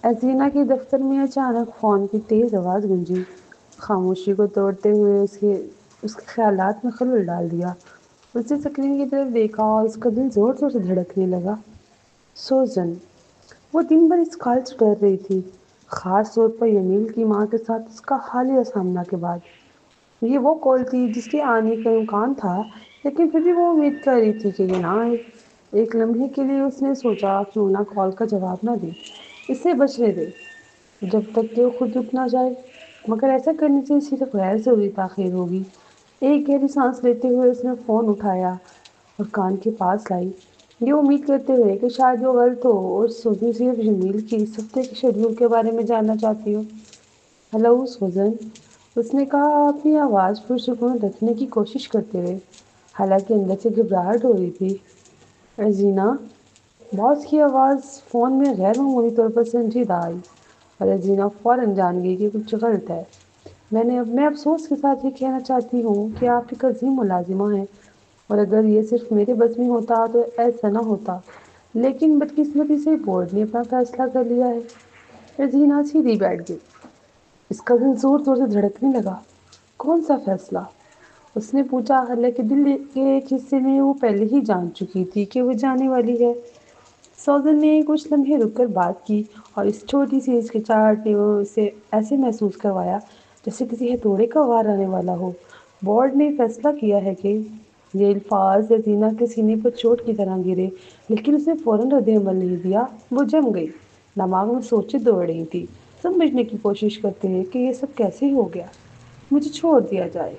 ازینہ کے دفتر میں اچانک فون کی تیز آواز گونجی۔ خاموشی کو توڑتے ہوئے اس کے خیالات میں خلل ڈال دیا۔ اس نے اسکرین کی طرف دیکھا اور اس کا دل زور زور سے دھڑکنے لگا۔ سوزن! وہ دن بھر اس کال سے ڈر رہی تھی، خاص طور پر یمیل کی ماں کے ساتھ اس کا حالیہ سامنا کے بعد۔ یہ وہ کال تھی جس کے آنے کا امکان تھا، لیکن پھر بھی وہ امید کر رہی تھی کہ یہ نہ آئے۔ ایک لمحے کے لیے اس نے سوچا کیوں نہ کال کا جواب نہ دے، اسے بچنے دے جب تک کہ وہ خود رک نہ جائے، مگر ایسا کرنے سے صرف غیر ضروری تاخیر ہوگی۔ ایک گہری سانس لیتے ہوئے اس نے فون اٹھایا اور کان کے پاس لائی، یہ امید کرتے ہوئے کہ شاید وہ غلط ہو اور سوزن صرف جمیل کی اس ہفتے کے شیڈول کے بارے میں جاننا چاہتی ہو۔ ہیلو سوزن، اس نے کہا اپنی آواز پرسکون رکھنے کی کوشش کرتے ہوئے، حالانکہ اندر سے گھبراہٹ ہو رہی تھی۔ ازینہ! باس کی آواز فون میں غیر معمولی طور پر سنجیدہ آئی اور ازینہ فوراً جان گئی کہ کچھ غلط ہے۔ میں افسوس کے ساتھ یہ کہنا چاہتی ہوں کہ آپ ایک عظیم ملازمہ ہیں، اور اگر یہ صرف میرے بس میں ہوتا تو ایسا نہ ہوتا، لیکن بدقسمتی سے بورڈ نے اپنا فیصلہ کر لیا ہے۔ ازینہ سیدھی بیٹھ گئی، اس کا دل زور زور سے دھڑکنے لگا۔ کون سا فیصلہ؟ اس نے پوچھا، حالانکہ دل کے ایک حصے میں وہ پہلے ہی جان چکی تھی کہ وہ جانے والی ہے۔ سوزن نے کچھ لمحے رک کر بات کی اور اس چھوٹی سی ہچکچاہٹ نے اسے ایسے محسوس کروایا جیسے کسی ہتھوڑے کا وار آنے والا ہو۔ بورڈ نے فیصلہ کیا ہے کہ… یہ الفاظ ازینہ کے سینے پر چوٹ کی طرح گرے، لیکن اس نے فوراً رد عمل نہیں دیا۔ وہ جم گئی، دماغ میں سوچیں دوڑ رہی تھی، سمجھنے کی کوشش کرتے ہیں کہ یہ سب کیسے ہو گیا۔ مجھے چھوڑ دیا جائے،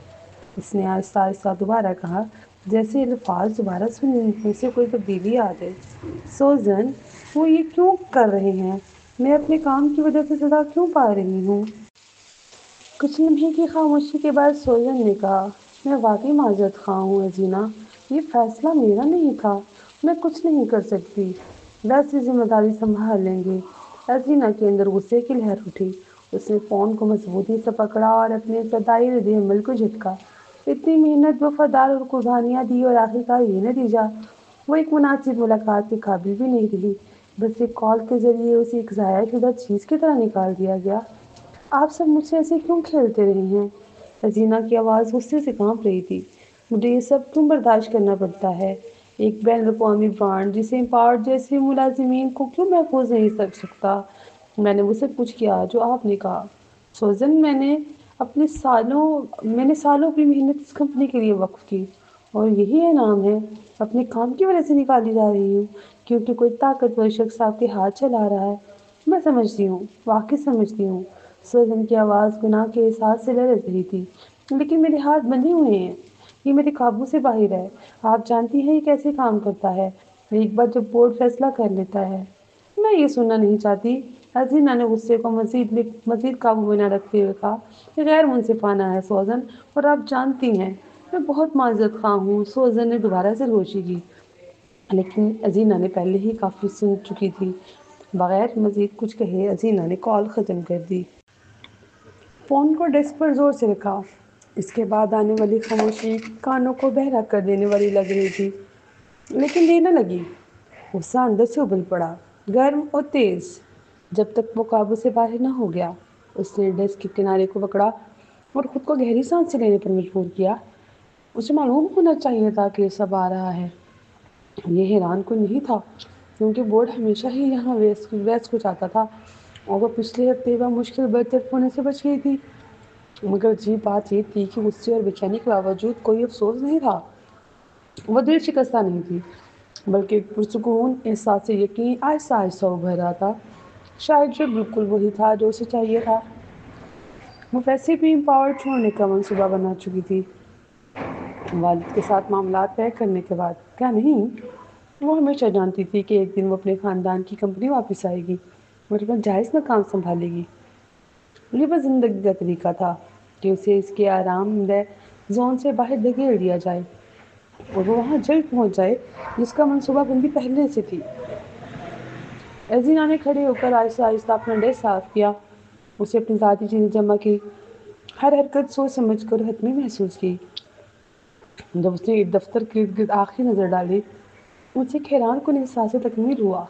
اس نے آہستہ آہستہ دوبارہ کہا، جیسے الفاظ دوبارہ سننے سے کوئی تبدیلی آ جائے۔ سوزن! وہ یہ کیوں کر رہے ہیں؟ میں اپنے کام کی وجہ سے سزا کیوں پا رہی ہوں؟ کچھ لمحے کی خاموشی کے بعد سوزن نے کہا، میں واقعی معذرت خواہ ہوں ازینہ، یہ فیصلہ میرا نہیں تھا، میں کچھ نہیں کر سکتی، ویسے ذمہ داری سنبھال لیں گے۔ ازینہ کے اندر غصے کی لہر اٹھی، اس نے فون کو مضبوطی سے پکڑا اور اپنے ابتدائی رد عمل کو جھٹکا۔ اتنی محنت، وفادار اور قربانیاں دی اور آخرکار یہ نتیجہ! وہ ایک مناسب ملاقات کے قابل بھی نہیں رہی، بس ایک کال کے ذریعے اسے ایک ضائع شدہ چیز کی طرح نکال دیا گیا۔ آپ سب مجھ سے ایسے کیوں کھیلتے رہے ہیں؟ ازینہ کی آواز غصے سے کانپ رہی تھی۔ مجھے یہ سب کیوں برداشت کرنا پڑتا ہے؟ ایک بین الاقوامی برانڈ جسے امپاورڈ جیسے ملازمین کو کیوں محفوظ نہیں کر سکتا؟ میں نے وہ سب کچھ کیا جو آپ نے کہا۔ سوزن، میں نے سالوں کی محنت اس کمپنی کے لیے وقف کی، اور یہی انعام ہے؟ اپنے کام کی وجہ سے نکالی جا رہی ہوں کیونکہ کوئی طاقتور شخص آپ کے ہاتھ چلا رہا ہے؟ میں سمجھتی ہوں، واقعی سمجھتی ہوں۔ سوزن کی آواز گناہ کے احساس سے لرز رہی تھی، لیکن میرے ہاتھ بندھے ہوئے ہیں، یہ میرے قابو سے باہر ہے۔ آپ جانتی ہیں یہ کیسے کام کرتا ہے؟ ایک بار جب بورڈ فیصلہ کر لیتا ہے… میں یہ سننا نہیں چاہتی، ازینہ نے غصے کو مزید قابو میں نہ رکھتے ہوئے کہا۔ یہ غیر منصفانہ ہے سوزن، اور آپ جانتی ہیں میں بہت معذرت خواہ ہوں۔ سوزن نے دوبارہ سرگوشی کی، لیکن ازینہ نے پہلے ہی کافی سن چکی تھی۔ بغیر مزید کچھ کہے ازینہ نے کال ختم کر دی۔ فون کو ڈیسک پر زور سے رکھا، اس کے بعد آنے والی خاموشی کانوں کو بہرا کر دینے والی لگ رہی تھی، لیکن دیر نہ لگی۔ غصہ اندر سے ابل پڑا، گرم اور تیز۔ جب تک وہ قابو سے باہر نہ ہو گیا، اس نے ڈیسک کے کنارے کو پکڑا اور خود کو گہری سانسیں لینے پر مجبور کیا۔ اسے معلوم ہونا چاہیے تھا کہ یہ سب آ رہا ہے۔ یہ حیران کن نہیں تھا، کیونکہ بورڈ ہمیشہ ہی یہاں ویس کو چاہتا تھا، اور وہ پچھلے ہفتے بمشکل برطرف ہونے سے بچ گئی تھی۔ مگر عجیب بات یہ تھی کہ غصے اور بے چینی کے باوجود کوئی افسوس نہیں تھا۔ وہ دل شکستہ نہیں تھی، بلکہ ایک پرسکون احساس یقین آہستہ آہستہ ابھر رہا تھا۔ شاید یہ بالکل وہی تھا جو اسے چاہیے تھا۔ وہ ویسے بھی امپاورڈ چھوڑنے کا منصوبہ بنا چکی تھی، والد کے ساتھ معاملات طے کرنے کے بعد۔ کیا نہیں؟ وہ ہمیشہ جانتی تھی کہ ایک دن وہ اپنے خاندان کی کمپنی واپس آئے گی اور اپنا جائز مقام سنبھالے گی۔ یہ بس زندگی کا طریقہ تھا کہ اسے اس کے آرام دہ زون سے باہر دھکیل دیا جائے اور وہ وہاں جلد پہنچ جائے جس کا منصوبہ بندی پہلے سے تھی۔ ازینہ نے کھڑے ہو کر آہستہ آہستہ اپنا ڈیسک صاف کیا۔ اسے اپنی ذاتی چیزیں جمع کی، ہر حرکت سوچ سمجھ کر حتمی محسوس کی۔ جب اس نے دفتر کے ارد گرد آخری نظر ڈالی، اسے ایک حیران کن احساس تکمیل ہوا۔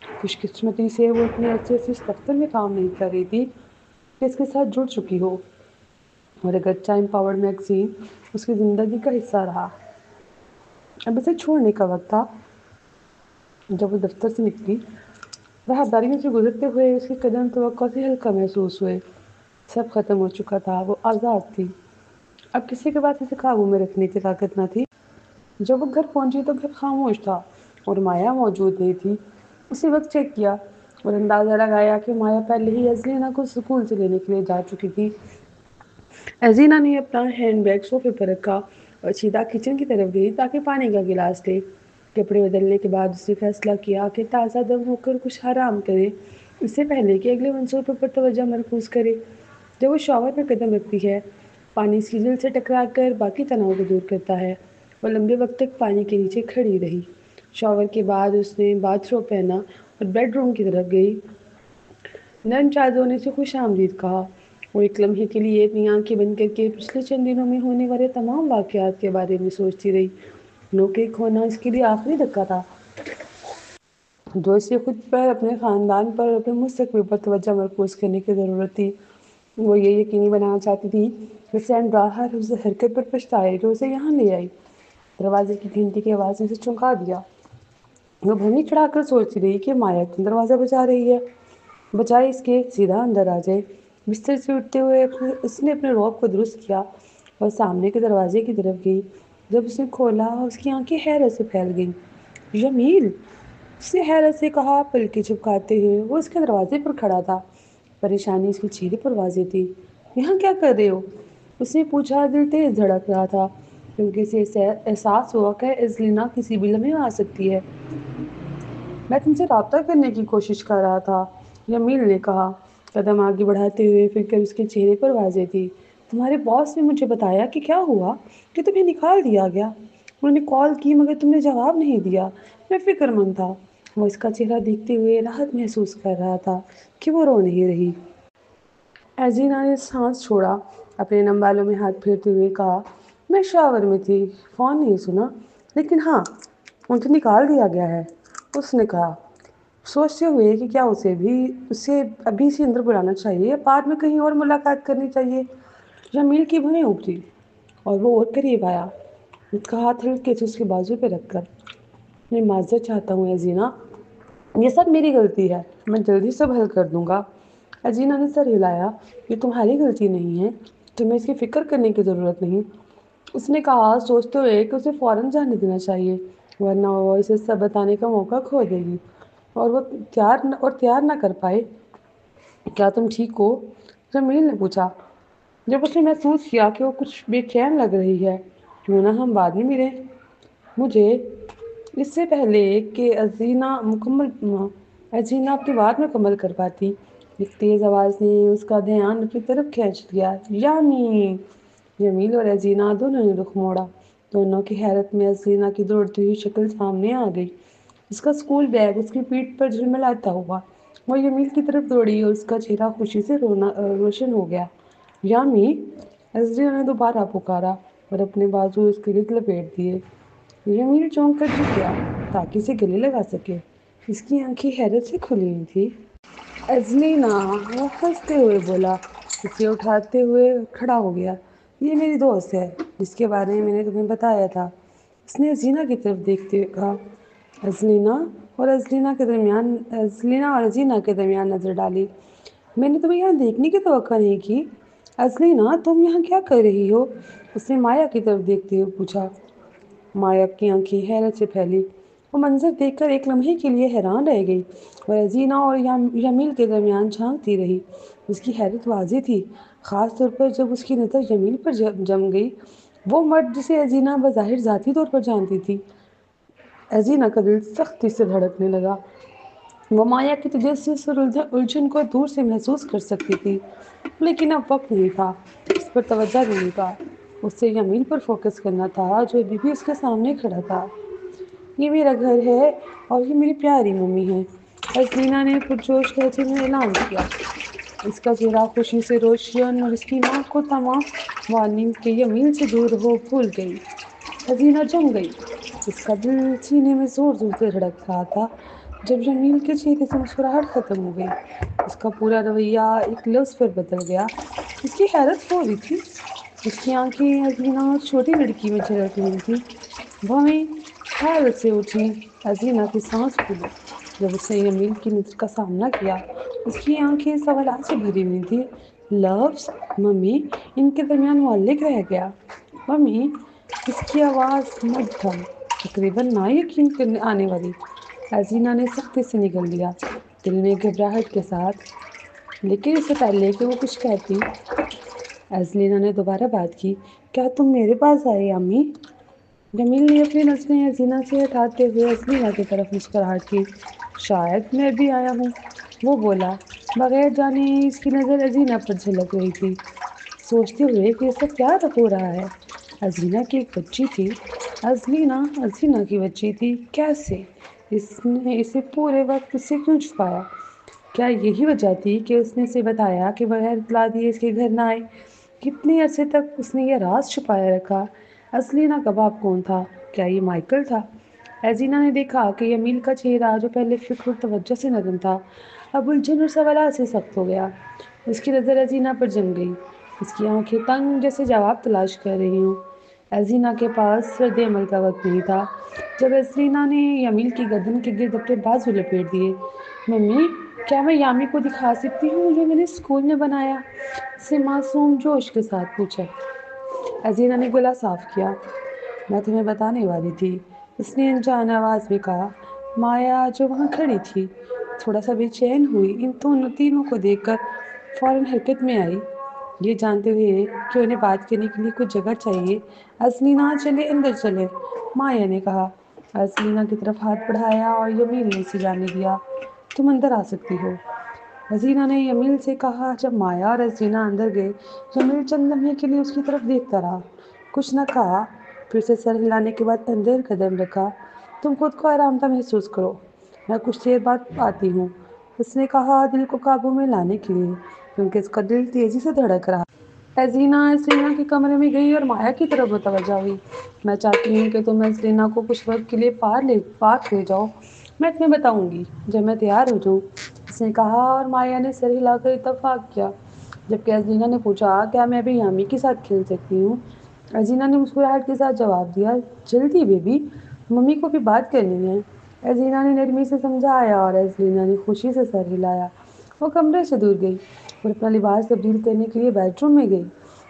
خوش قسمتی سے وہ اتنے عرصے سے اس دفتر میں کام نہیں کر رہی تھی کہ اس کے ساتھ جڑ چکی ہو، اور ایک اچھا امپاورڈ میگزین اس کی زندگی کا حصہ رہا۔ اب اسے چھوڑنے کا وقت تھا۔ جب وہ دفتر سے نکلی، راہداریوں سے گزرتے ہوئے اس کے قدم توقع سے ہلکا محسوس ہوئے۔ سب ختم ہو چکا تھا، وہ آزاد تھی۔ اب کسی کے پاس اسے قابو میں رکھنے کی طاقت نہ تھی۔ جب وہ گھر پہنچی تو گھر خاموش تھا اور مایا موجود نہیں تھی۔ اسی وقت چیک کیا اور اندازہ لگایا کہ مایا پہلے ہی ازلینہ کو اسکول سے لینے کے لیے جا چکی تھی۔ ازلینہ نے اپنا ہینڈ بیگ صوفے پر رکھا اور سیدھا کچن کی طرف گئی تاکہ پانی کا گلاس لے۔ کپڑے بدلنے کے بعد اس نے فیصلہ کیا کہ تازہ دم ہو کر کچھ آرام کرے، اس سے پہلے کہ اگلے منصوبے پر توجہ مرکوز کرے۔ جب وہ شاور میں قدم رکھتی ہے، پانی اس کی جلد سے ٹکرا کر باقی تناؤ کو دور کرتا ہے۔ وہ لمبے وقت تک پانی کے نیچے کھڑی رہی۔ شاور کے بعد اس نے باتھ روب پہنا اور بیڈ روم کی طرف گئی۔ نرم چادروں نے اسے خوش آمدید کہا۔ وہ ایک لمحے کے لیے اپنی آنکھیں بند کر کے پچھلے چند دنوں میں ہونے والے تمام واقعات کے بارے میں سوچتی رہی۔ نوکری کھونا اس کے لیے آخری دھکا تھا جو اسے خود پر، اپنے خاندان پر اور اپنے مستقبل پر توجہ مرکوز کرنے کی ضرورت تھی۔ وہ یہ یقینی بنانا چاہتی تھی کہ سینڈرا ہر اس حرکت پر پچھتائے جو اسے یہاں لے آئی۔ دروازے کی گھنٹی کی آواز نے اسے چونکا دیا۔ وہ بھنی چڑھا کر سوچتی رہی کہ مایا کیوں دروازہ بجا رہی ہے، بجائے اس کے سیدھا اندر آ جائے۔ بستر سے اٹھتے ہوئے اس نے اپنے روب کو درست کیا اور سامنے کے دروازے کی طرف گئی۔ جب اس نے کھولا، اس کی آنکھیں حیرت سے پھیل گئیں۔ جمیل! اس نے حیرت سے کہا، پلکیں جھپکاتے ہوئے۔ وہ اس کے دروازے پر کھڑا تھا، پریشانی اس کے چہرے پر واضح تھی۔ یہاں کیا کر رہے ہو؟ اس نے پوچھا۔ دل تیز دھڑک رہا تھا کیونکہ اسے احساس ہوا کہ ازلینہ کسی بھی لمحے آ سکتی ہے۔ میں تم سے رابطہ کرنے کی کوشش کر رہا تھا، جمیل نے کہا، قدم آگے بڑھاتے ہوئے۔ فکر اس کے چہرے پر واضح تھی۔ تمہارے باس نے مجھے بتایا کہ کیا ہوا، کہ تمہیں نکال دیا گیا۔ انہوں نے کال کی مگر تم نے جواب نہیں دیا۔ میں فکر مند تھا۔ وہ اس کا چہرہ دیکھتے ہوئے راحت محسوس کر رہا تھا کہ وہ رو نہیں رہی۔ ازلینہ نے سانس چھوڑا، اپنے نم بالوں میں ہاتھ پھیرتے ہوئے کہا، میں شاور میں تھی، فون نہیں سنا، لیکن ہاں، مجھے نکال دیا گیا ہے، اس نے کہا، سوچتے ہوئے کہ کیا اسے ابھی سے اندر بلانا چاہیے یا بعد میں کہیں اور ملاقات کرنی چاہیے۔ جمیل کی بھویں ابھری اور وہ اور قریب آیا، اس کا ہاتھ ہلکے سے اس کے بازو پہ رکھ کر۔ میں معذرت چاہتا ہوں ازلینہ، یہ سب میری غلطی ہے، میں جلدی سب حل کر دوں گا۔ ازلینہ نے سر ہلایا۔ یہ تمہاری غلطی نہیں ہے، تمہیں اس کی فکر کرنے کی ضرورت نہیں، اس نے کہا، سوچتے ہوئے کہ اسے فوراً جانے دینا چاہیے ورنہ وہ اسے سب بتانے کا موقع کھو دے گی اور وہ تیار نہ کر پائے۔ کیا تم ٹھیک ہو؟ جمیل نے پوچھا، جب اس نے محسوس کیا کہ وہ کچھ بے چین لگ رہی ہے۔ کیوں نہ ہم بعد میں ملیں؟ مجھے اس سے پہلے کہ ازلینہ اپنی بات مکمل کر پاتی، ایک تیز آواز نے اس کا دھیان اپنی طرف کھینچ لیا۔ یامین! جمیل اور ازلینہ دونوں نے رخ موڑا۔ دونوں کی حیرت میں ازلینہ کی دوڑتی ہوئی شکل سامنے آ گئی، اس کا اسکول بیگ اس کی پیٹھ پر جھلملاتا ہوا۔ وہ جمیل کی طرف دوڑی اور اس کا چہرہ خوشی سے روشن ہو گیا۔ یامی! ازلینہ نے دوبارہ پکارا اور اپنے بازو اس کے گرد لپیٹ دیے۔ جمیل چونک کر جھک گیا تاکہ اسے گلے لگا سکے۔ اس کی آنکھیں حیرت سے کھلی ہوئی تھیں۔ ازلینہ! وہ ہنستے ہوئے بولا، اسے اٹھاتے ہوئے کھڑا ہو گیا۔ یہ میری دوست ہے جس کے بارے میں نے تمہیں بتایا تھا، اس نے ازلینہ کی طرف دیکھتے ہوئے کہا۔ ازلینہ اور ازلینہ کے درمیان نظر ڈالی۔ میں نے تمہیں یہاں دیکھنے کی توقع نہیں کی۔ ازلینہ، تم یہاں کیا کر رہی ہو؟ اس نے مایا کی طرف دیکھتے ہوئے پوچھا۔ مایا کی آنکھیں حیرت سے پھیلی۔ وہ منظر دیکھ کر ایک لمحے کے لیے حیران رہ گئی اور ازلینہ اور جمیل کے درمیان جھانکتی رہی۔ اس کی حیرت واضح تھی، خاص طور پر جب اس کی نظر جمیل پر جم گئی، وہ مرد جسے ازلینہ بظاہر ذاتی طور پر جانتی تھی۔ ازلینہ کا دل سختی سے دھڑکنے لگا۔ وہ مایا کی تجسس اور الجھن کو دور سے محسوس کر سکتی تھی، لیکن اب وقت نہیں تھا اس پر توجہ دینے کا۔ اسے جمیل پر فوکس کرنا تھا جو ابھی بھی اس کے سامنے کھڑا تھا۔ یہ میرا گھر ہے اور یہ میری پیاری ممی ہے، ازلینہ نے پرجوش لہجے میں اعلان کیا۔ اس کا چہرہ خوشی سے روشن اور اس کی ناک کو تمام وارننگ کے جمیل سے دور ہو بھول گئی۔ ازلینہ جم گئی، اس کا دل سینے میں زور زور سے دھڑک رہا تھا۔ جب جمیل کے چہرے سے مسکراہٹ ختم ہو گئی، اس کا پورا رویہ ایک لفظ پر بدل گیا۔ اس کی حیرت ہو رہی تھی، اس کی آنکھیں ازینہ اور چھوٹی لڑکی میں جھلک رہی تھی۔ بھویں حیرت سے اٹھی، ازینہ کی سانس پھولی جب اس نے یمیل کی نظر کا سامنا کیا۔ اس کی آنکھیں سوالات سے بھری ہوئی تھی۔ لفظ ممی، ان کے درمیان معلق رہ گیا۔ ممی، اس کی آواز مدھم، تقریباً نا یقین کرنے آنے والی۔ ازینہ نے سختی سے نگل لیا، دل میں گھبراہٹ کے ساتھ۔ لیکن اس سے پہلے کہ وہ کچھ کہتی، ازلینا نے دوبارہ بات کی، کیا تم میرے پاس آئے امی؟ جمیل نے اپنی نظریں ازینہ سے ہٹاتے ہوئے ازلینا کی طرف مسکراہٹ کی۔ شاید میں بھی آیا ہوں، وہ بولا، بغیر جانے اس کی نظر ازینہ پر جھلک رہی تھی، سوچتے ہوئے کہ یہ سب کیا ہو رہا ہے۔ ازینہ کی ایک بچی تھی، ازینہ کی بچی تھی، کیسے؟ اس نے اسے پورے وقت اس سے کیوں چھپایا؟ کیا یہی وجہ تھی کہ اس نے اسے بتایا کہ بغیر اطلاع دیے اس کے گھر نہ آئے؟ کتنے عرصے تک اس نے یہ راز چھپایا رکھا؟ ازلینا کا باپ کون تھا؟ کیا یہ مائیکل تھا؟ ازینہ نے دیکھا کہ یمیل کا چہرہ جو پہلے فکر اور توجہ سے نرم تھا، اب الجھن اور سوالات سے سخت ہو گیا۔ اس کی نظر ازینہ پر جم گئی، اس کی آنکھیں تنگ جیسے جواب تلاش کر رہی ہوں۔ ازینہ کے پاس رد عمل کا وقت نہیں تھا۔ جب ازینہ نے یمیل کی گردن کے گرد اپنے بازو لپیٹ دیے، ممی، کیا میں یامی کو دکھا سکتی ہوں جو میں نے اسکول میں بنایا؟ اس نے معصوم جوش کے ساتھ پوچھا۔ ازینہ نے گلا صاف کیا، میں تمہیں بتانے والی تھی، اس نے انجان آواز میں کہا۔ مایا جو وہاں کھڑی تھی تھوڑا سا بے چین ہوئی، ان تینوں کو دیکھ کر فوراً حرکت میں آئی، یہ جانتے ہوئے کہ انہیں بات کرنے کے لیے کچھ جگہ چاہیے۔ ازلینا چلے اندر چلے، مایا نے کہا۔ ازلینا کی طرف ہاتھ بڑھایا اور یمیل نے اسے جانے دیا۔ تم اندر آ سکتی ہو، ازینہ نے یمیل سے کہا۔ جب مایا اور ازینہ اندر گئے، یمیل چند لمحے کے لیے اس کی طرف دیکھتا رہا، کچھ نہ کہا، پھر سے سر ہلانے کے بعد اندر قدم رکھا۔ تم خود کو آرام دہ محسوس کرو، میں کچھ دیر بعد آتی ہوں، اس نے کہا، دل کو قابو میں لانے کے لیے، کیونکہ اس کا دل تیزی سے دھڑک رہا۔ ازینہ کے کمرے میں گئی اور مایا کی طرف متوجہ ہوئی۔ میں چاہتی ہوں کہ تم ازینہ کو کچھ وقت کے لیے پارک لے جاؤ، میں تمہیں بتاؤں گی جب میں تیار ہو جاؤں، اس نے کہا، اور مایا نے سر ہلا کر اتفاق کیا۔ جبکہ ازینہ نے پوچھا، کیا میں بھی یامی کے ساتھ کھیل سکتی ہوں؟ ازینہ نے مسکراہٹ کے ساتھ جواب دیا، جلدی بیبی، ممی کو بھی بات کرنی ہے۔ ازینہ نے نرمی سے سمجھایا اور ازینہ نے خوشی سے سر ہلایا۔ وہ کمرے سے دور گئی اور اپنا لباس تبدیل کرنے کے لیے بیڈ روم میں گئی،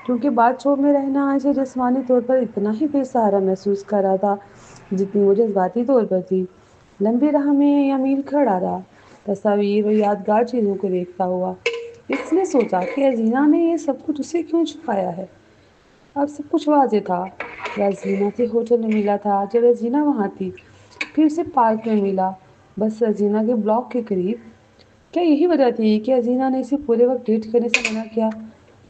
کیونکہ باتھ روم میں رہنا اسے جسمانی طور پر اتنا ہی بے سہارا محسوس کر رہا تھا جتنی وہ جذباتی طور پر تھی۔ لمبی راہ میں یمیل کھڑا رہا، تصاویر اور یادگار چیزوں کو دیکھتا ہوا۔ اس نے سوچا کہ ازینہ نے یہ سب کچھ اسے کیوں چھپایا ہے؟ اب سب کچھ واضح تھا۔ وہ ازینہ سے ہوٹل میں ملا تھا جب ازینہ وہاں تھی، پھر سے پارک میں ملا، بس ازینہ کے بلاک کے قریب۔ کیا یہی وجہ تھی کہ ازینہ نے اسے پورے وقت ڈیٹ کرنے سے منع کیا؟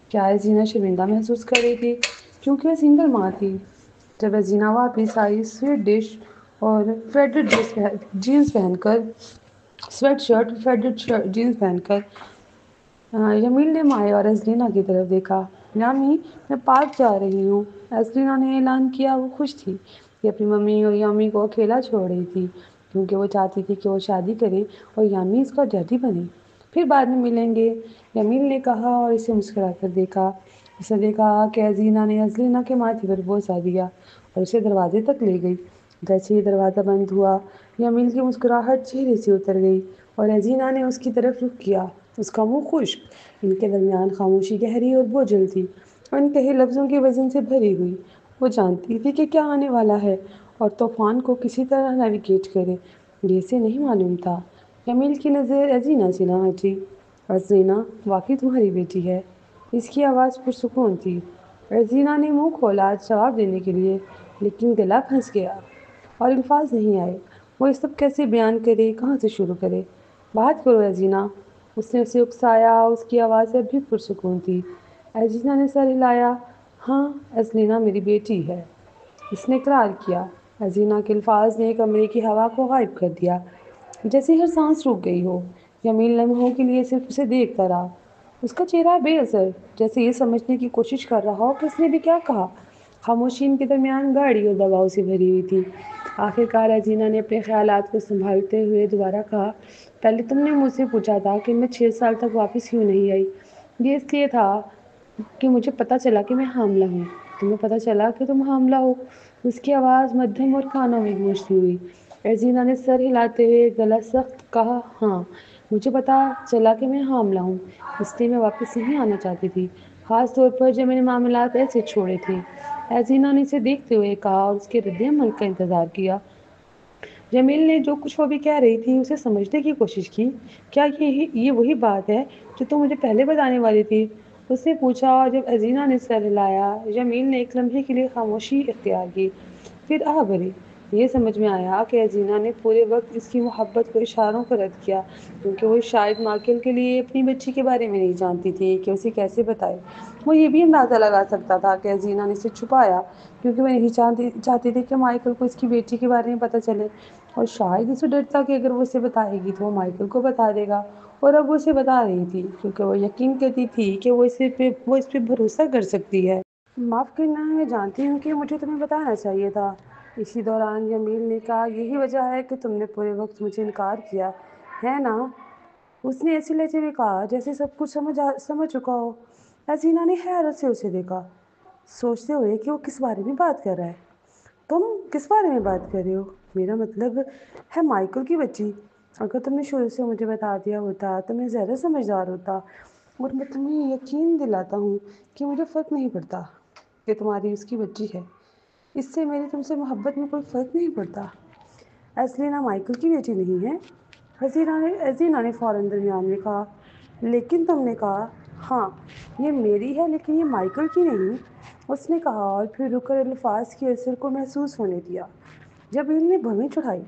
کیا ازینہ شرمندہ محسوس کر رہی تھی کیونکہ وہ سنگل ماں تھی؟ جب ازینہ واپس آئی، سویٹ ڈش اور فیڈڈ جینز پہن کر سویٹ شرٹ اور فیڈڈ جینز پہن کر، یمیل نے مایا اور ازلینا کی طرف دیکھا۔ یامی، میں پارک جا رہی ہوں، ازلینا نے اعلان کیا۔ وہ خوش تھی کہ اپنی ممی اور یامی کو اکیلا چھوڑ رہی تھی، کیونکہ وہ چاہتی تھی کہ وہ شادی کرے اور یامی اس کا ڈیڈی بنے۔ پھر بعد میں ملیں گے، یمیل نے کہا اور اسے مسکرا کر دیکھا۔ اس نے دیکھا کہ ازلینا نے ازلینا کے ماتھے پر بوسہ دیا اور اسے دروازے تک لے گئی۔ جیسے ہی دروازہ بند ہوا، یمیل کی مسکراہٹ چہرے سے اتر گئی اور ازلینا نے اس کی طرف رخ کیا، اس کا منہ خشک، ان کے درمیان خاموشی گہری اور بوجھل تھی، ان کہے لفظوں کے وزن سے بھری ہوئی۔ وہ جانتی تھی کہ کیا آنے والا ہے اور طوفان کو کسی طرح نیویگیٹ کرے، یہ اسے نہیں معلوم تھا۔ یمیل کی نظر ازینہ سے نہ ہٹی۔ ازینہ، واقعی تمہاری بیٹی ہے؟ اس کی آواز پرسکون تھی۔ ازینہ نے منہ کھولا جواب دینے کے لیے، لیکن گلا پھنس گیا اور الفاظ نہیں آئے۔ وہ یہ سب کیسے بیان کرے، کہاں سے شروع کرے؟ بات کرو ازینہ، اس نے اسے اکسایا، اس کی آواز اب بھی پرسکون تھی۔ ازینہ نے سر ہلایا۔ ہاں، ازلینا میری بیٹی ہے، اس نے اقرار کیا۔ ازینہ کے الفاظ نے کمرے کی ہوا کو غائب کر دیا، جیسے ہر سانس رک گئی ہو۔ یمیل لمحوں کے لیے صرف اسے دیکھتا رہا، اس کا چہرہ بے اثر، جیسے یہ سمجھنے کی کوشش کر رہا ہو کہ اس نے بھی کیا کہا۔ خاموشی ان کے درمیان گاڑی اور دباؤ سے بھری ہوئی تھی۔ آخرکار ازینہ نے اپنے خیالات کو سنبھالتے ہوئے دوبارہ کہا، پہلے تم نے مجھ سے پوچھا تھا کہ میں 6 سال تک واپس کیوں نہیں آئی۔ یہ اس لیے تھا کہ مجھے پتہ چلا کہ میں حاملہ ہوں۔ تمہیں پتہ چلا کہ تم حاملہ ہو؟ اس کی آواز مدھم اور کانوں میں گونجتی ہوئی۔ ازینہ نے سر ہلاتے ہوئے گلا سخت کہا، ہاں، مجھے پتہ چلا کہ میں حاملہ ہوں، اس لیے میں واپس نہیں آنا چاہتی تھی، خاص طور پر جب میں نے معاملات ایسے چھوڑے تھے۔ ازینہ نے اسے دیکھتے ہوئے کہا اور اس کے رد عمل کا انتظار کیا۔ جمیل نے جو کچھ وہ بھی کہہ رہی تھی اسے سمجھنے کی کوشش کی۔ کیا یہ وہی بات ہے جو تم مجھے پہلے بتانے والی تھی؟ اس نے پوچھا، اور جب ازینہ نے سر ہلایا، جمیل نے ایک لمحے کے لیے خاموشی اختیار کی، پھر آہ بھری۔ یہ سمجھ میں آیا کہ ازینہ نے پورے وقت اس کی محبت کو اشاروں پر رد کیا، کیونکہ وہ شاید مائیکل کے لیے اپنی بچی کے بارے میں نہیں جانتی تھی کہ اسے کیسے بتائے۔ وہ یہ بھی اندازہ لگا سکتا تھا کہ ازینہ نے اسے چھپایا کیونکہ وہ نہیں چاہتی تھی کہ مائیکل کو اس کی بیٹی کے بارے میں پتہ چلے، اور شاید اسے ڈر تھا کہ اگر وہ اسے بتائے گی تو وہ مائیکل کو بتا دے گا، اور اب وہ اسے بتا رہی تھی کیونکہ وہ یقین کرتی تھی کہ وہ اس پہ بھروسہ کر سکتی ہے۔ معاف کرنا، میں جانتی ہوں کہ مجھے تمہیں بتانا چاہیے تھا، اسی دوران جمیل نے کہا، یہی وجہ ہے کہ تم نے پورے وقت مجھے انکار کیا ہے نا؟ اس نے ایسے لہجے میں کہا جیسے سب کچھ سمجھ چکا ہو۔ ازینہ نے حیرت سے اسے دیکھا، سوچتے ہوئے کہ وہ کس بارے میں بات کر رہا ہے۔ تم کس بارے میں بات کر رہے ہو؟ میرا مطلب ہے مائیکل کی بچی۔ اگر تم نے شروع سے مجھے بتا دیا ہوتا تو میں زیادہ سمجھدار ہوتا، اور میں تمہیں یقین دلاتا ہوں کہ مجھے فرق نہیں پڑتا کہ تمہاری اس کی بچی ہے، اس سے میری تم سے محبت میں کوئی فرق نہیں پڑتا۔ ازینہ مائیکل کی بیٹی نہیں ہے؟ ازینہ نے فوراً درمیان میں کہا، لیکن تم نے کہا، ہاں، یہ میری ہے لیکن یہ مائیکل کی نہیں، اس نے کہا، اور پھر رک کر الفاظ کے اثر کو محسوس ہونے دیا۔ جب ان نے بھویں چڑھائی،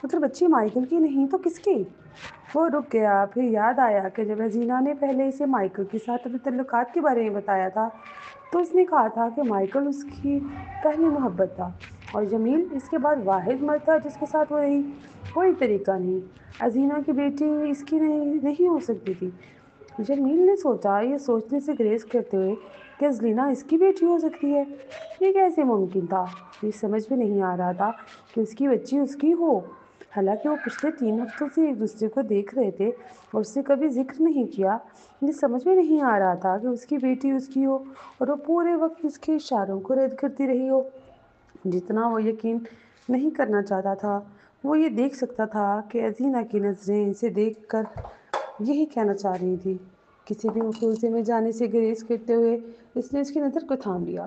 مطلب بچی مائیکل کی نہیں تو کس کی؟ وہ رک گیا، پھر یاد آیا کہ جب ازینہ نے پہلے اسے مائیکل کے ساتھ اپنے تعلقات کے بارے میں بتایا تھا تو اس نے کہا تھا کہ مائیکل اس کی پہلی محبت تھا، اور جمیل اس کے بعد واحد مرد تھا جس کے ساتھ وہ رہی۔ کوئی طریقہ نہیں، ازینہ کی بیٹی اس کی نہیں ہو سکتی تھی۔ جمیل نے سوچا، یہ سوچنے سے گریز کرتے ہوئے کہ ازینہ اس کی بیٹی ہو سکتی ہے، یہ کیسے ممکن تھا؟ یہ سمجھ میں نہیں آ رہا تھا کہ اس کی بچی اس کی ہو، حالانکہ وہ پچھلے 3 ہفتوں سے ایک دوسرے کو دیکھ رہے تھے اور اس سے کبھی ذکر نہیں کیا۔ یہ سمجھ میں نہیں آ رہا تھا کہ اس کی بیٹی اس کی ہو اور وہ پورے وقت اس کے اشاروں کو رد کرتی رہی ہو۔ جتنا وہ یقین نہیں کرنا چاہتا تھا، وہ یہ دیکھ سکتا تھا کہ ازینہ کی نظریں اسے دیکھ کر یہی کہنا چاہ رہی تھی۔ کسی بھی مفروضے میں جانے سے گریز کرتے ہوئے اس نے اس کی نظر کو تھام لیا۔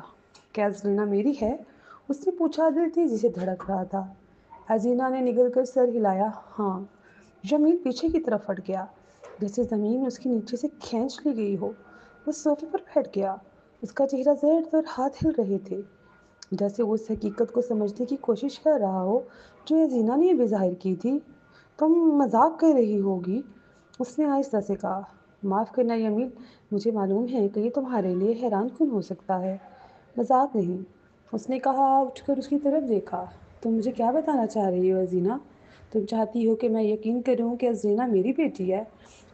کیا ازینہ میری ہے؟ اس نے پوچھا، دل تیزی سے دھڑک رہا تھا۔ ازینہ نے نگل کر سر ہلایا، ہاں۔ جمیل پیچھے کی طرف ہٹ گیا، جیسے زمین اس کے نیچے سے کھینچ لی گئی ہو۔ وہ صوفے پر بیٹھ گیا، اس کا چہرہ زرد اور ہاتھ ہل رہے تھے، جیسے وہ اس حقیقت کو سمجھنے کی کوشش کر رہا ہو جو ازینہ نے ابھی ظاہر کی تھی۔ تم مذاق کر رہی ہوگی، اس نے آہستہ سے کہا۔ معاف کرنا جمیل، مجھے معلوم ہے کہ یہ تمہارے لیے حیران کن ہو سکتا ہے۔ مذاق نہیں، اس نے کہا، اٹھ کر اس کی طرف دیکھا۔ تم مجھے کیا بتانا چاہ رہی ہو ازینہ؟ تم چاہتی ہو کہ میں یقین کروں کہ ازینہ میری بیٹی ہے،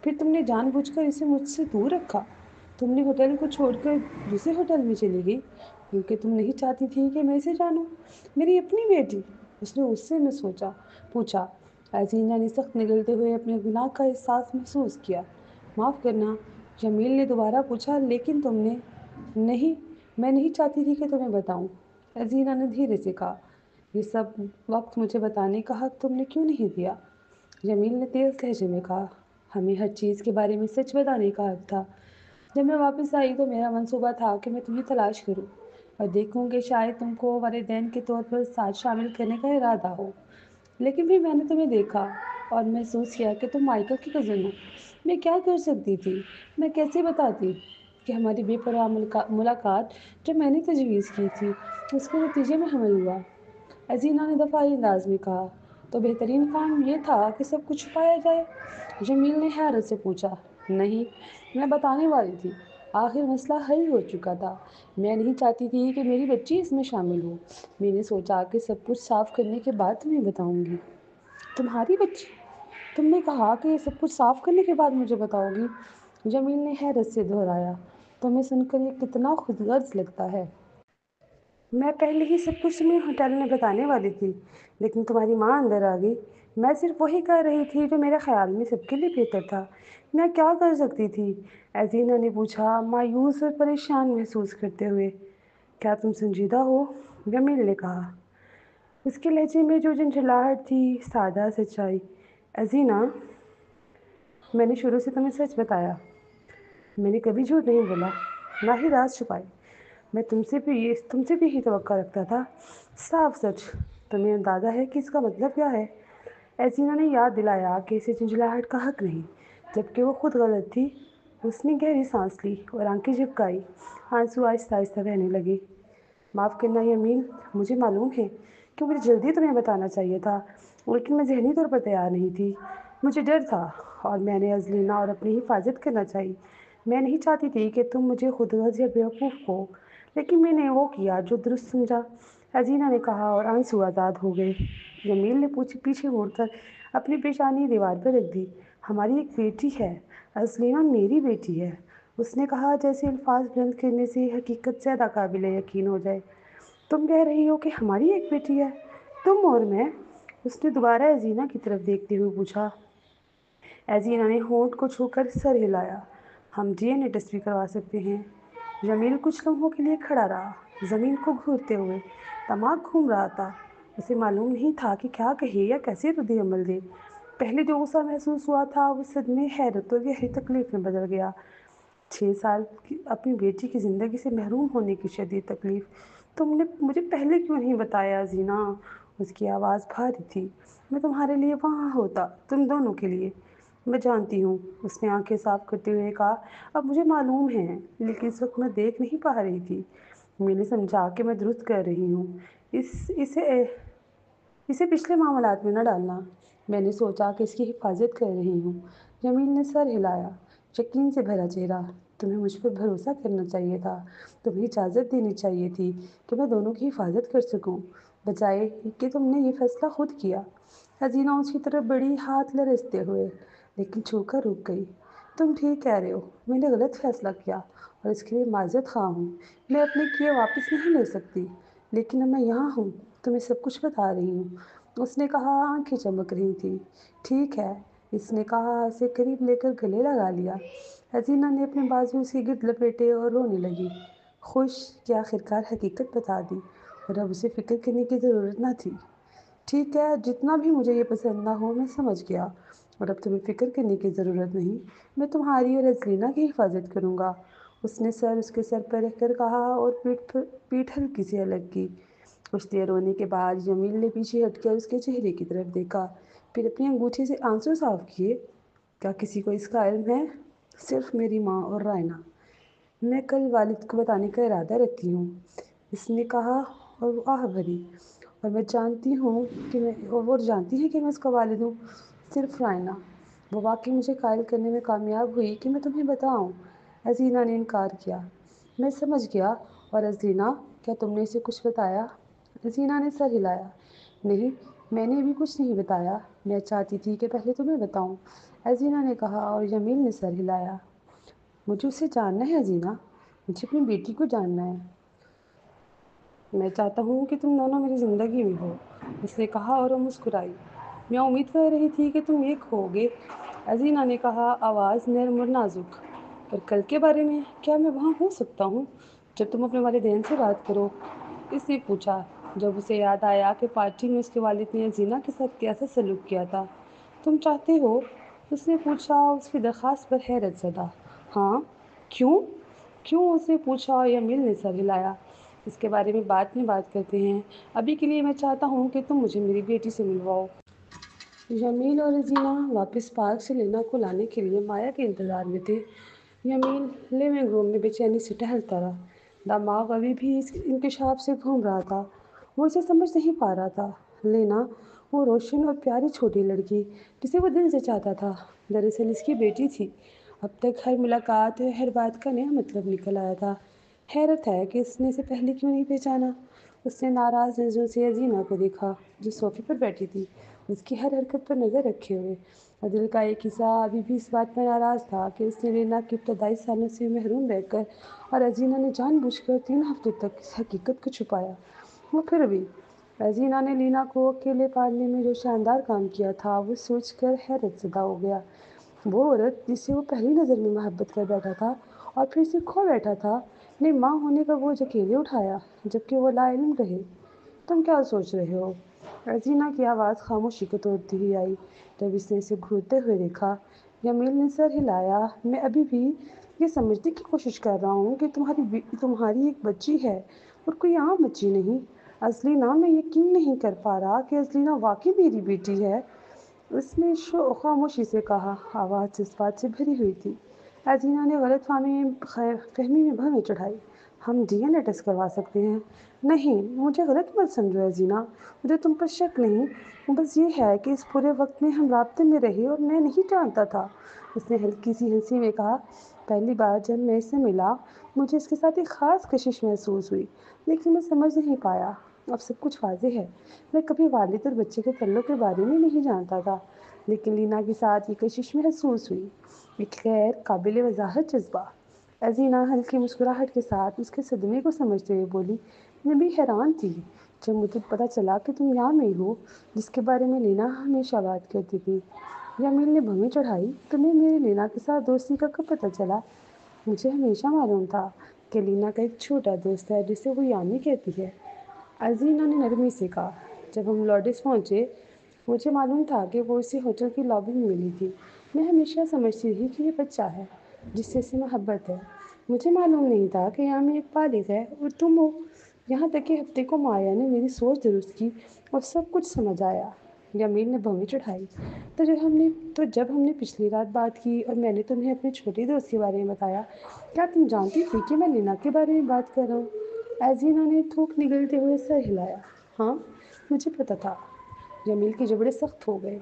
پھر تم نے جان بوجھ کر اسے مجھ سے دور رکھا۔ تم نے ہوٹل کو چھوڑ کر دوسرے ہوٹل میں چلی گئی کیونکہ تم نہیں چاہتی تھی کہ میں اسے جانوں۔ میری اپنی بیٹی؟ اس نے غصے میں پوچھا۔ ازینہ نے سخت نگلتے ہوئے اپنے گناہ کا احساس محسوس کیا۔ معاف کرنا، جمیل نے دوبارہ پوچھا، لیکن تم نے؟ نہیں، میں نہیں چاہتی تھی کہ تمہیں بتاؤں، ازینہ نے دھیرے سے کہا۔ یہ سب وقت مجھے بتانے کا حق تم نے کیوں نہیں دیا؟ جمیل نے تیز لہجے میں کہا، ہمیں ہر چیز کے بارے میں سچ بتانے کا حق تھا۔ جب میں واپس آئی تو میرا منصوبہ تھا کہ میں تمہیں تلاش کروں اور دیکھوں کہ شاید تم کو والدین کے طور پر ساتھ شامل کرنے کا ارادہ ہو، لیکن پھر میں نے تمہیں دیکھا اور محسوس کیا کہ تم مائیکل کی کزن ہو۔ میں کیا کر سکتی تھی؟ میں کیسے بتاتی کہ ہماری بے پرواہ ملاقات جو میں نے تجویز کی تھی اس کے نتیجے میں حمل ہوا؟ ازینہ نے دفاعی انداز میں کہا، تو بہترین کام یہ تھا کہ سب کچھ چھپایا جائے؟ جمیل نے حیرت سے پوچھا، نہیں، میں بتانے والی تھی، آخر مسئلہ حل ہو چکا تھا۔ میں نہیں چاہتی تھی کہ میری بچی اس میں شامل ہو۔ میں نے سوچا کہ سب کچھ صاف کرنے کے بعد تمہیں بتاؤں گی۔ تمہاری بچی؟ تم نے کہا کہ یہ سب کچھ صاف کرنے کے بعد مجھے بتاؤ گی؟ جمیل نے حیرت سے دہرایا، تمہیں سن کر یہ کتنا خود غرض لگتا ہے۔ میں پہلے ہی سب کچھ تمہیں ہوٹل میں بتانے والی تھی، لیکن تمہاری ماں اندر آ گئی۔ میں صرف وہی کر رہی تھی جو میرے خیال میں سب کے لیے بہتر تھا۔ میں کیا کر سکتی تھی؟ ایزینا نے پوچھا، مایوس اور پریشان محسوس کرتے ہوئے۔ کیا تم سنجیدہ ہو؟ جمیل نے کہا، اس کے لہجے میں جو جھنجھلاہٹ تھی، سادہ سچائی۔ ایزینا، میں نے شروع سے تمہیں سچ بتایا۔ میں نے کبھی جھوٹ نہیں بولا، نہ ہی راز چھپائے۔ میں تم سے بھی یہی توقع رکھتا تھا، صاف سچ۔ تمہیں اندازہ ہے کہ اس کا مطلب کیا ہے؟ ایزینا نے یاد دلایا کہ اسے جھنجھلاہٹ کا حق نہیں، جبکہ وہ خود غلط تھی۔ اس نے گہری سانس لی اور آنکھیں جھپکائی، آنسو آہستہ آہستہ بہنے لگے۔ معاف کرنا یمین، مجھے معلوم ہے کہ مجھے جلدی تمہیں بتانا چاہیے تھا، لیکن میں ذہنی طور پر تیار نہیں تھی۔ مجھے ڈر تھا اور میں نے ازلینہ اور اپنی حفاظت کرنا چاہی۔ میں نہیں چاہتی تھی کہ تم مجھے خود غرض یا بیوقوف ہو، لیکن میں نے وہ کیا جو درست سمجھا، ایزینا نے کہا اور آنسو آزاد ہو گئے۔ جمیل نے پیچھے مڑ کر اپنی پیشانی دیوار پر رکھ دی۔ ہماری ایک بیٹی ہے، ازلینہ میری بیٹی ہے، اس نے کہا، جیسے الفاظ بلند کرنے سے حقیقت زیادہ قابل یقین ہو جائے۔ تم کہہ رہی ہو کہ ہماری ایک بیٹی ہے؟ تم اور میں؟ اس نے دوبارہ ایزینا کی طرف دیکھتے ہوئے پوچھا۔ ایزینا نے ہونٹ کو چھو کر سر ہلایا۔ ہم ڈی این اے ٹیسٹ بھی کروا سکتے ہیں۔ جمیل کچھ لمحوں کے لیے کھڑا رہا، زمین کو گھورتے ہوئے۔ دماغ گھوم رہا تھا، اسے معلوم نہیں تھا کہ کیا کہے یا کیسے رد عمل دے۔ پہلے جو غصہ محسوس ہوا تھا وہ صدمے، حیرت اور گہری تکلیف میں بدل گیا۔ 6 سال کی اپنی بیٹی کی زندگی سے محروم ہونے کی شدید تکلیف۔ تم نے مجھے پہلے کیوں نہیں بتایا زینا؟ اس کی آواز بھاری تھی۔ میں تمہارے لیے وہاں ہوتا، تم دونوں کے لیے۔ میں جانتی ہوں، اس نے آنکھیں صاف کرتے ہوئے کہا، اب مجھے معلوم ہے، لیکن اس وقت میں دیکھ نہیں پا رہی تھی۔ میں نے سمجھا کہ میں درست کر رہی ہوں۔ اسے پچھلے معاملات میں نہ ڈالنا۔ میں نے سوچا کہ اس کی حفاظت کر رہی ہوں۔ جمیل نے سر ہلایا، یقین سے بھرا چہرہ۔ تمہیں مجھ پر بھروسہ کرنا چاہیے تھا، تمہیں اجازت دینی چاہیے تھی کہ میں دونوں کی حفاظت کر سکوں، بجائے کہ تم نے یہ فیصلہ خود کیا۔ حسینہ اس کی طرف بڑھی، ہاتھ لرزتے ہوئے، لیکن چھو کر رک گئی۔ تم ٹھیک کہہ رہے ہو، میں نے غلط فیصلہ کیا اور اس کے لیے معذرت خواہ ہوں۔ میں اپنے کیے واپس نہیں لے سکتی، لیکن اب میں یہاں ہوں، تمہیں سب کچھ بتا رہی ہوں۔ اس نے کہا، آنکھیں چمک رہی تھیں۔ ٹھیک ہے، اس نے کہا، اسے قریب لے کر گلے لگا لیا۔ حسینہ نے اپنے بازو اس کے گرد لپیٹے اور رونے لگی، خوش کہ آخرکار حقیقت بتا دی اور اب اسے فکر کرنے کی ضرورت نہ تھی۔ ٹھیک ہے، جتنا بھی مجھے یہ پسند نہ ہو، میں سمجھ گیا، اور اب تمہیں فکر کرنے کی ضرورت نہیں۔ میں تمہاری اور ازلینہ کی حفاظت کروں گا۔ اس نے سر اس کے سر پر رکھ کر کہا اور پیٹھ ہلکی سی الگ کی۔ کچھ دیر رونے کے بعد جمیل نے پیچھے ہٹ کر اس کے چہرے کی طرف دیکھا، پھر اپنی انگوٹھی سے آنسو صاف کیے۔ کیا کسی کو اس کا علم ہے؟ صرف میری ماں اور رائنا۔ میں کل والد کو بتانے کا ارادہ رکھتی ہوں، اس نے کہا اور وہ آہ بھری۔ اور میں جانتی ہے کہ میں اس کا والد ہوں۔ صرف رائنا۔ وہ واقعی مجھے قائل کرنے میں کامیاب ہوئی کہ میں تمہیں بتاؤں۔ ایزینا نے انکار کیا۔ میں سمجھ گیا۔ اور ایزینا، کیا تم نے اسے کچھ بتایا؟ ایزینا نے سر ہلایا۔ نہیں، میں نے بھی کچھ نہیں بتایا۔ میں چاہتی تھی کہ پہلے تمہیں بتاؤں، ایزینا نے کہا اور جمیل نے سر ہلایا۔ مجھے اسے جاننا ہے ایزینا، مجھے اپنی بیٹی کو جاننا ہے۔ میں چاہتا ہوں کہ تم دونوں میری زندگی میں ہو، اس نے کہا اور وہ مسکرائی۔ میں امید کر رہی تھی کہ تم ایک ہوگے، ایزینا نے کہا، آواز نرم اور نازک۔ پر کل کے بارے میں، کیا میں وہاں ہو سکتا ہوں جب تم اپنے والدین سے بات کرو؟ اس نے پوچھا، جب اسے یاد آیا کہ پارٹی میں اس کے والد نے ایزینا کے ساتھ کیسا سلوک کیا تھا۔ تم چاہتے ہو؟ اس نے پوچھا، اس کی درخواست پر حیرت زدہ۔ ہاں، کیوں؟ کیوں؟ اس نے پوچھا۔ یمیل نے سر ہلایا۔ اس کے بارے میں بعد میں بات کرتے ہیں، ابھی کے لیے میں چاہتا ہوں کہ تم مجھے میری بیٹی سے ملواؤ۔ جمیل اور ایزینا واپس پارک سے لینا کو لانے کے لیے مایا کے انتظار میں تھے۔ یمیل لیونگ روم میں بے چینی سے ٹہلتا رہا، دماغ ابھی بھی اس انکشاف سے گھوم رہا تھا۔ وہ اسے سمجھ نہیں پا رہا تھا۔ لینا، وہ روشن اور پیاری چھوٹی لڑکی جسے وہ دل سے چاہتا تھا، دراصل اس کی بیٹی تھی۔ اب تک ہر ملاقات اور ہر بات کا نیا مطلب نکل آیا تھا۔ حیرت ہے کہ اس نے اسے پہلے کیوں نہیں پہچانا۔ اس نے ناراض نظروں سے ایزینا کو دیکھا جو صوفے پر بیٹھی تھی، اس کی ہر حرکت پر نظر رکھے ہوئے۔ دل کا ایک حصہ ابھی بھی اس بات میں ناراض تھا کہ اس نے لینا کے ابتدائی سالوں سے محروم رہ کر اور ازینہ نے جان بوجھ کر 3 ہفتے تک اس حقیقت کو چھپایا۔ وہ پھر بھی ازینہ نے لینا کو اکیلے پالنے میں جو شاندار کام کیا تھا وہ سوچ کر حیرت زدہ ہو گیا۔ وہ عورت جس سے وہ پہلی نظر میں محبت کر بیٹھا تھا اور پھر سے کھو بیٹھا تھا، نے ماں ہونے کا بوجھ اکیلے اٹھایا، جبکہ وہ لا علم رہے۔ تم کیا سوچ رہے ہو؟ ازینہ کی آواز خاموشی کو توڑتی ہوئی آئی۔ جب اس نے اسے گھورتے ہوئے دیکھا، جمیل نے سر ہلایا۔ میں ابھی بھی یہ سمجھنے کی کوشش کر رہا ہوں کہ تمہاری ایک بچی ہے اور کوئی عام بچی نہیں۔ ازلینہ، میں یقین نہیں کر پا رہا کہ ازلینہ واقعی میری بیٹی ہے، اس نے خاموشی سے کہا، آواز جذبات سے بھری ہوئی تھی۔ ازینہ نے غلط فہمی میں بھنیں چڑھائی۔ ہم ڈی این اے ٹیسٹ کروا سکتے ہیں۔ نہیں، مجھے غلط مت سمجھو ازینہ، مجھے تم پر شک نہیں، بس یہ ہے کہ اس پورے وقت میں ہم رابطے میں رہے اور میں نہیں جانتا تھا۔ اس نے ہلکی سی ہنسی میں کہا، پہلی بار جب میں اس سے ملا مجھے اس کے ساتھ ایک خاص کشش محسوس ہوئی، لیکن میں سمجھ نہیں پایا۔ اب سب کچھ واضح ہے۔ میں کبھی والد اور بچے کے تعلق کے بارے میں نہیں جانتا تھا، لیکن لینا کے ساتھ یہ کشش محسوس ہوئی، ایک غیر قابل وضاحت جذبہ۔ ازینہ ہلکی مسکراہٹ کے ساتھ اس کے صدمے کو سمجھتے ہوئے بولی، میں بھی حیران تھی جب مجھے پتہ چلا کہ تم یہاں میں ہو جس کے بارے میں لینا ہمیشہ بات کرتی تھی۔ جمیل نے بھویں چڑھائی، تمہیں میری لینا کے ساتھ دوستی کا کب پتہ چلا؟ مجھے ہمیشہ معلوم تھا کہ لینا کا ایک چھوٹا دوست ہے جسے وہ یامی کہتی ہے، ازینہ نے نرمی سے کہا۔ جب ہم لارڈس پہنچے، مجھے معلوم تھا کہ وہ اسی ہوٹل کی لابی میں ملی تھی۔ میں ہمیشہ سمجھتی تھی کہ یہ بچہ ہے جس سے اسے محبت ہے۔ مجھے معلوم نہیں تھا کہ یامی ایک بالغ ہے اور تم ہو۔ یہاں تک کہ ہفتے کو مایا نے میری سوچ درست کی اور سب کچھ سمجھ آیا۔ جمیل نے بھویں چڑھائی، تو جب ہم نے پچھلی رات بات کی اور میں نے تمہیں اپنے چھوٹے دوست کے بارے میں بتایا، کیا تم جانتی تھی کہ میں لینا کے بارے میں بات کر رہا ہوں؟ ازینہ نے تھوک نگلتے ہوئے سر ہلایا۔ ہاں، مجھے پتہ تھا۔ جمیل کے جبڑے سخت ہو گئے۔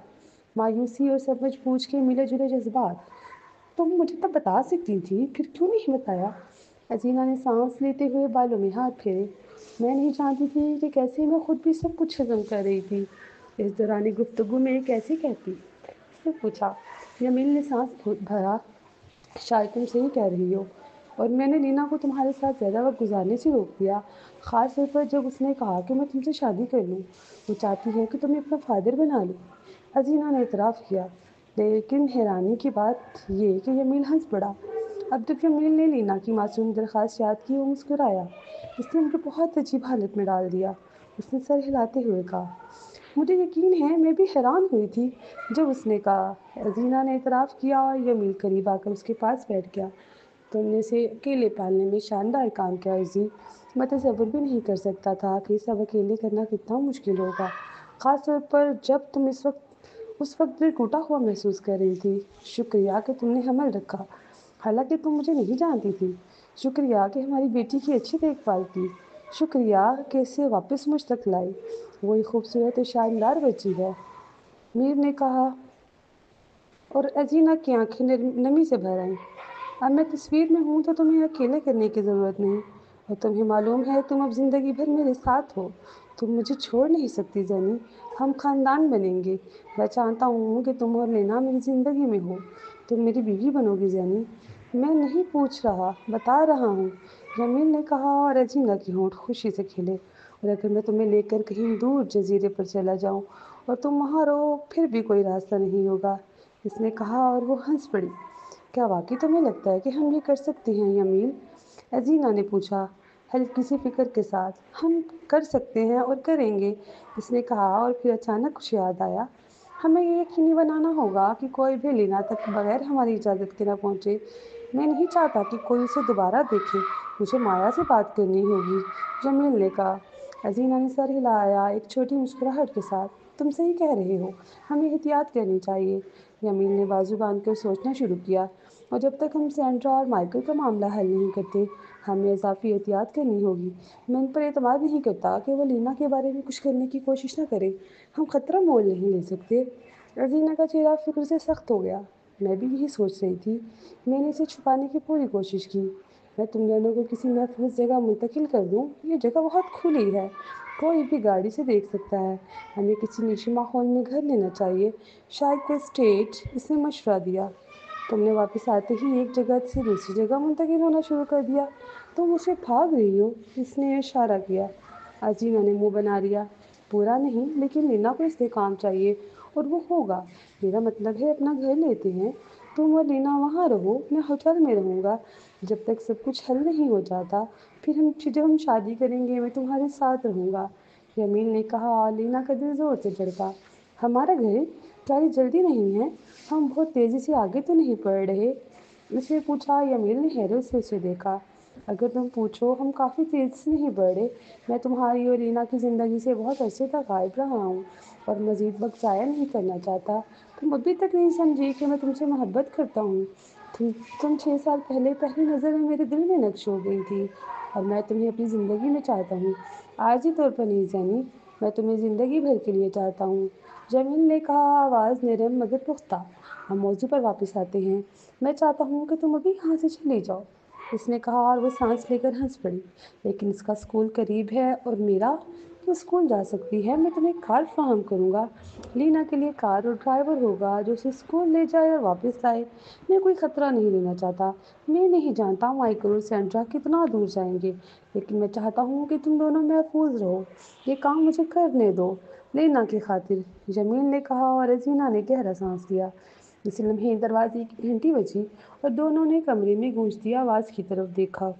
مایوسی اور سمجھ بوجھ کے ملے جلے جذبات۔ تم مجھے تب بتا سکتی تھی، پھر کیوں نہیں بتایا؟ ازینہ نے سانس لیتے ہوئے بالوں میں ہاتھ پھیرے۔ میں نہیں جانتی تھی کہ کیسے میں خود بھی سب کچھ ہضم کر رہی تھی۔ اس دوران گفتگو میں کیسے کہتی؟ اس نے پوچھا۔ جمیل نے سانس بھرا، شاید تم صحیح کہہ رہی ہو، اور میں نے لینا کو تمہارے ساتھ زیادہ وقت گزارنے سے روک دیا، خاص طور پر جب اس نے کہا کہ میں تم سے شادی کر لوں۔ وہ چاہتی ہے کہ تمہیں اپنا فادر بنا لوں۔ ازینہ نے اعتراف کیا، لیکن حیرانی کی بات یہ کہ جمیل ہنس پڑا۔ اب جب جمیل نے لینا کی معصوم درخواست یاد کی، وہ مسکرایا۔ اس نے مجھے بہت عجیب حالت میں ڈال دیا، اس نے سر ہلاتے ہوئے کہا۔ مجھے یقین ہے میں بھی حیران ہوئی تھی جب اس نے کہا۔ ازینہ نے اعتراف کیا اور جمیل قریب آ کر اس کے پاس بیٹھ گیا۔ تم نے اسے اکیلے پالنے میں شاندار کام کیا عزیز۔ میں تصور بھی نہیں کر سکتا تھا کہ یہ سب اکیلے کرنا کتنا مشکل ہوگا، خاص طور پر جب تم اس وقت دل ٹوٹا ہوا محسوس کر رہی تھی۔ شکریہ کہ تم نے حمل رکھا، حالانکہ تم مجھے نہیں جانتی تھی۔ شکریہ کہ ہماری بیٹی کی اچھی دیکھ بھال کی۔ شکریہ کہ اسے واپس مجھ تک لائی۔ وہ ایک خوبصورت اور شاندار بچی ہے، میر نے کہا، اور ازینہ کی آنکھیں نمی سے بھر آئیں۔ اب میں تصویر میں ہوں تو تمہیں اکیلے کرنے کی ضرورت نہیں، اور تمہیں معلوم ہے تم اب زندگی بھر میرے ساتھ ہو۔ تم مجھے چھوڑ نہیں سکتی زینی، ہم خاندان بنیں گے۔ میں چاہتا ہوں کہ تم اور لینا میری زندگی میں ہو۔ تم میری بیوی بنو گی زینی۔ میں نہیں پوچھ رہا، بتا رہا ہوں، جمیل نے کہا، اور ازینہ کے ہونٹ خوشی سے کھلے۔ اور اگر میں تمہیں لے کر کہیں دور جزیرے پر چلا جاؤں اور تم وہاں رہو، پھر بھی کوئی راستہ نہیں ہوگا، اس نے کہا، اور وہ ہنس پڑی۔ کیا واقعی تمہیں لگتا ہے کہ ہم یہ کر سکتے ہیں جمیل؟ ازینہ نے پوچھا، ہلکی سی فکر کے ساتھ۔ ہم کر سکتے ہیں اور کریں گے، اس نے کہا، اور پھر اچانک کچھ یاد آیا۔ ہمیں یہ یقینی بنانا ہوگا کہ کوئی بھی لینا تک بغیر ہماری اجازت کے نہ پہنچے۔ میں نہیں چاہتا کہ کوئی اسے دوبارہ دیکھے۔ مجھے مایا سے بات کرنی ہوگی، جمیل نے کہا۔ ازینہ نے سر ہلایا ایک چھوٹی مسکراہٹ کے ساتھ۔ تم صحیح کہہ رہے ہو، ہمیں احتیاط کرنی چاہیے۔ جمیل نے بازو باندھ کر سوچنا شروع کیا، اور جب تک ہم سینڈرا اور مائیکل کا معاملہ حل نہیں کرتے، ہمیں اضافی احتیاط کرنی ہوگی۔ میں ان پر اعتماد نہیں کرتا کہ وہ لینا کے بارے میں کچھ کرنے کی کوشش نہ کریں۔ ہم خطرہ مول نہیں لے سکتے۔ ازینہ کا چہرہ فکر سے سخت ہو گیا۔ میں بھی یہی سوچ رہی تھی۔ میں نے اسے چھپانے کی پوری کوشش کی، میں تم دونوں کو کسی محفوظ جگہ منتقل کر دوں؟ یہ جگہ بہت کھلی ہے، کوئی بھی گاڑی سے دیکھ سکتا ہے۔ ہمیں کسی نجی ماحول میں گھر لینا چاہیے، شاید کوئی اسٹیٹ۔ اس نے مشورہ دیا۔ تم نے واپس آتے ہی ایک جگہ سے دوسری جگہ منتقل ہونا شروع کر دیا۔ تم مجھ سے بھاگ رہی ہو؟ اس نے اشارہ کیا۔ ازینہ نے منہ بنا لیا۔ پورا نہیں، لیکن لینا کو استحکام چاہیے، اور وہ ہوگا۔ میرا مطلب ہے اپنا گھر لیتے ہیں، تم اور لینا وہاں رہو، میں ہوٹل میں رہوں گا جب تک سب کچھ حل نہیں ہو جاتا۔ پھر جب ہم شادی کریں گے میں تمہارے ساتھ رہوں گا۔ یمین نے کہا اور لینا کا دل زور سے دھڑکا۔ ہمارا گھر؟ کیا یہ جلدی نہیں ہے؟ ہم بہت تیزی سے آگے تو نہیں بڑھ رہے؟ اس نے پوچھا۔ یمین نے حیرت سے اسے دیکھا۔ اگر تم پوچھو، ہم کافی تیزی سے نہیں بڑھ رہے۔ میں تمہاری اور لینا کی زندگی سے بہت عرصے تک غائب رہا ہوں اور مزید وقت ضائع نہیں کرنا چاہتا۔ تم ابھی تک نہیں سمجھی کہ میں تم سے محبت کرتا ہوں۔ تم 6 سال پہلے پہلی نظر میں میرے دل میں نقش ہو گئی تھی، اور میں تمہیں اپنی زندگی میں چاہتا ہوں۔ عارضی طور پر نہیں زینی، میں تمہیں زندگی بھر کے لیے چاہتا ہوں۔ جمیل نے کہا، آواز نرم مگر پختہ۔ ہم موضوع پر واپس آتے ہیں۔ میں چاہتا ہوں کہ تم ابھی یہاں سے چلی جاؤ، اس نے کہا، اور وہ سانس لے کر ہنس پڑی۔ لیکن اس کا اسکول قریب ہے اور میرا؟ تو اسکول جا سکتی ہے، میں تمہیں کار فراہم کروں گا۔ لینا کے لیے کار اور ڈرائیور ہوگا جو اسے اسکول لے جائے اور واپس لائے۔ میں کوئی خطرہ نہیں لینا چاہتا۔ میں نہیں جانتا مائیکل اور سینڈرا کتنا دور جائیں گے، لیکن میں چاہتا ہوں کہ تم دونوں محفوظ رہو۔ یہ کام مجھے کرنے دو، لینا کی خاطر، جمیل نے کہا، اور ازینہ نے گہرا سانس لیا۔ اسی لمحے دروازے کی گھنٹی بجی اور دونوں نے کمرے میں گونجتی آواز کی طرف دیکھا۔